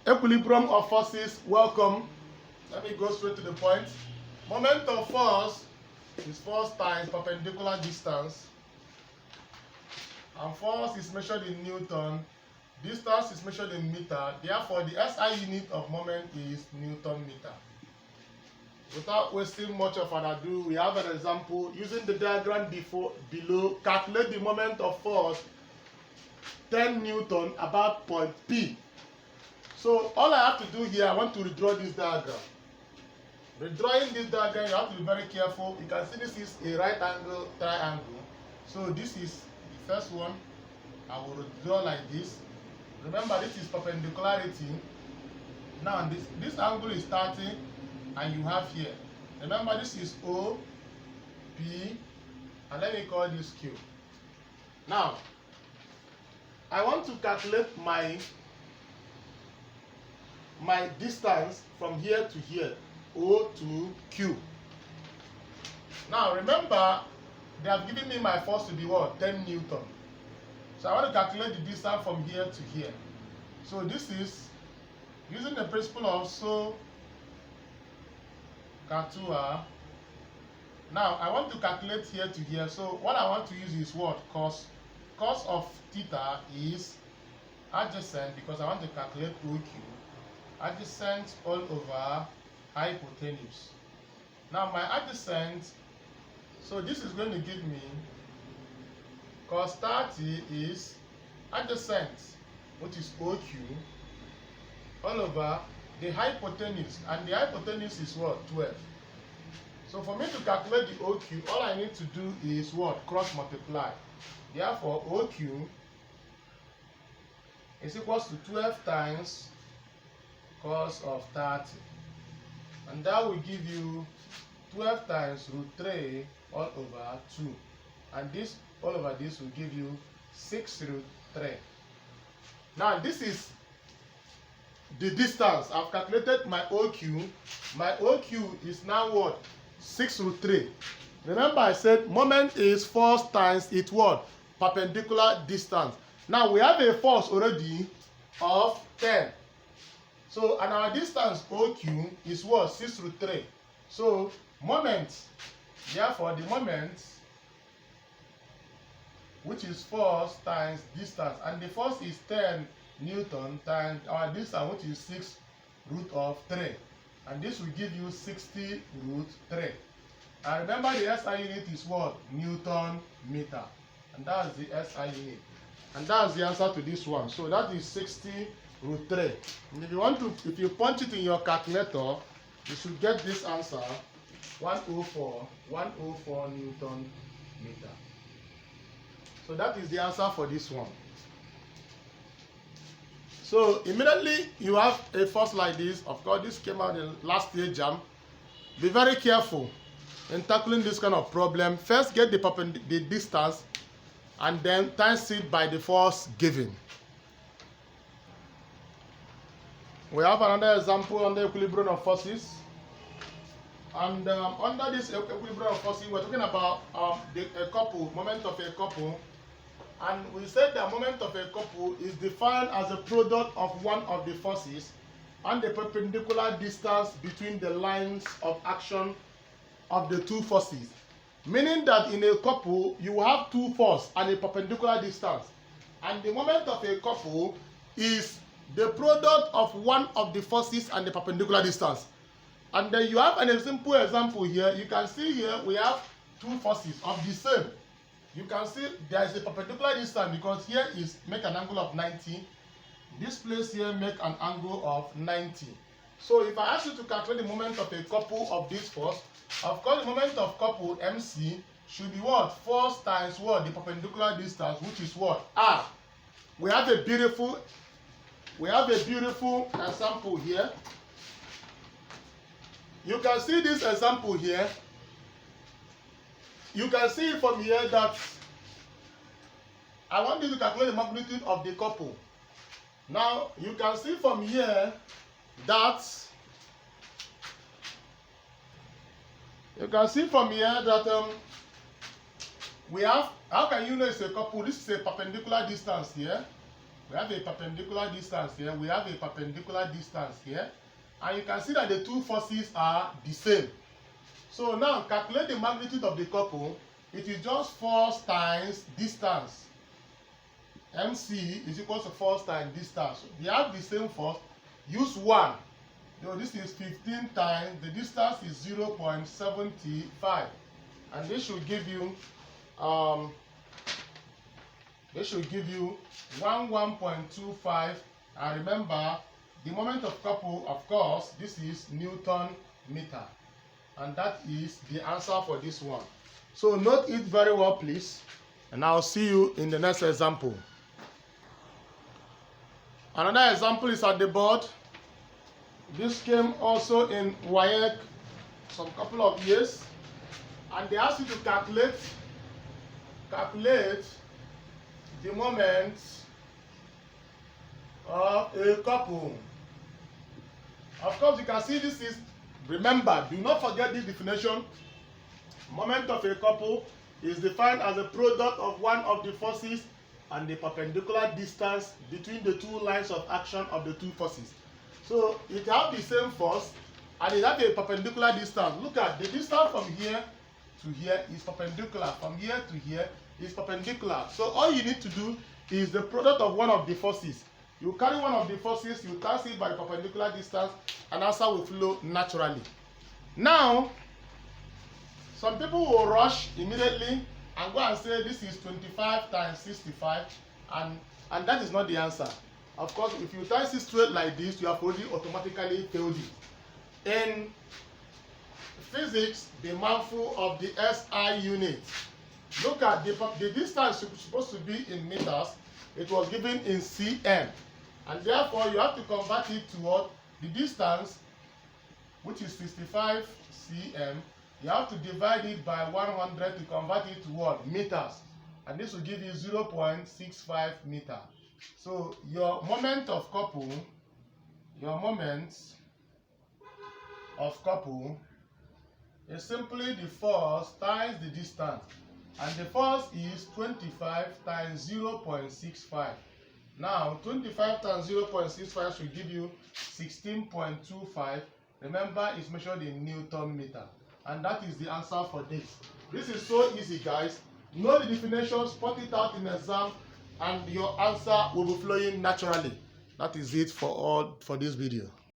Equilibrium of forces, welcome. Let me go straight to the point. Moment of force is force times perpendicular distance. And force is measured in Newton. Distance is measured in meter. Therefore, the SI unit of moment is Newton meter. Without wasting much of an ado, we have an example using the diagram below. Calculate the moment of force 10 Newton about point P. So all I have to do here, I want to redraw this diagram. Redrawing this diagram, you have to be very careful. You can see this is a right angle triangle. So this is the first one. I will redraw like this. Remember, this is perpendicularity. Now this angle is 30, and you have here. Remember, this is O, P, and let me call this Q. Now, I want to calculate my distance from here to here, O to Q. Now remember, they have given me my force to be what? 10 Newton. So I want to calculate the distance from here to here. So this is using the principle of Katua. Now I want to calculate here to here. So what I want to use is what? Cos of theta is adjacent, because I want to calculate OQ. Adjacent all over hypotenuse. Now my adjacent, so this is going to give me cos 30 is adjacent, which is OQ, all over the hypotenuse, and the hypotenuse is what? 12. So for me to calculate the OQ, all I need to do is what? Cross multiply. Therefore OQ is equals to 12 times cos of 30, and that will give you 12 times root 3 all over 2, and this all over this will give you 6 root 3. Now this is the distance. I've calculated my OQ. My OQ is now what? 6 root 3. Remember, I said moment is force times its what? Perpendicular distance. Now we have a force already of 10. So, and our distance OQ is what? 6 root 3. So, moment, therefore the moment, which is force times distance, and the force is 10 Newton times our distance, which is 6 root of 3. And this will give you 60 root 3. And remember, the SI unit is what? Newton meter. And that's the SI unit. And that's the answer to this one. So that is 60 root 3. And if you punch it in your calculator, you should get this answer, 104 Newton meter. So that is the answer for this one. So immediately you have a force like this. Of course, this came out in last year jam. Be very careful in tackling this kind of problem. First get the distance, and then times it by the force given. We have another example under equilibrium of forces. And under this equilibrium of forces, we're talking about a couple, moment of a couple. And we said the moment of a couple is defined as a product of one of the forces and the perpendicular distance between the lines of action of the two forces. Meaning that in a couple, you have two forces and a perpendicular distance. And the moment of a couple is the product of one of the forces and the perpendicular distance. And then you have an simple example here. You can see here we have two forces of the same. You can see there is a perpendicular distance, because here is make an angle of 90. This place here make an angle of 90. So if I ask you to calculate the moment of a couple of this force, of course the moment of couple MC should be what? Force times what? The perpendicular distance, which is what? R. We have a beautiful example here. You can see this example here. You can see from here that I want you to calculate the magnitude of the couple. Now you can see from here that we have, how can you know it's a couple? This is a perpendicular distance here. We have a perpendicular distance here. We have a perpendicular distance here. And you can see that the two forces are the same. So now calculate the magnitude of the couple. It is just force times distance. MC is equal to force times distance. They have the same force. Use 1. So this is 15 times. The distance is 0.75. And this should give you 1.25. And remember, the moment of couple, of course, this is Newton meter. And that is the answer for this one. So note it very well, please. And I'll see you in the next example. Another example is at the board. This came also in WAEC some couple of years. And they ask you to calculate the moment of a couple. Of course, you can see this is, remember, do not forget this definition. Moment of a couple is defined as a product of one of the forces and the perpendicular distance between the two lines of action of the two forces. So it has the same force and it has a perpendicular distance. Look at the distance from here to here is perpendicular. From here to here is perpendicular. So all you need to do is the product of one of the forces. You carry one of the forces, you times it by the perpendicular distance, and answer will flow naturally. Now, some people will rush immediately and go and say this is 25 times 65, and that is not the answer. Of course, if you times it straight like this, you have already automatically failed it. In physics, be mindful of the SI unit. Look at the distance is supposed to be in meters. It was given in cm. And therefore, you have to convert it to what? The distance, which is 65 cm. You have to divide it by 100 to convert it to what? Meters. And this will give you 0.65 meter. So your moment of couple is simply the force times the distance. And the force is 25 times 0.65. Now, 25 times 0.65 should give you 16.25. Remember, it's measured in Newton meter. And that is the answer for this. This is so easy, guys. Know the definition, spot it out in exam, and your answer will be flowing naturally. That is it for this video.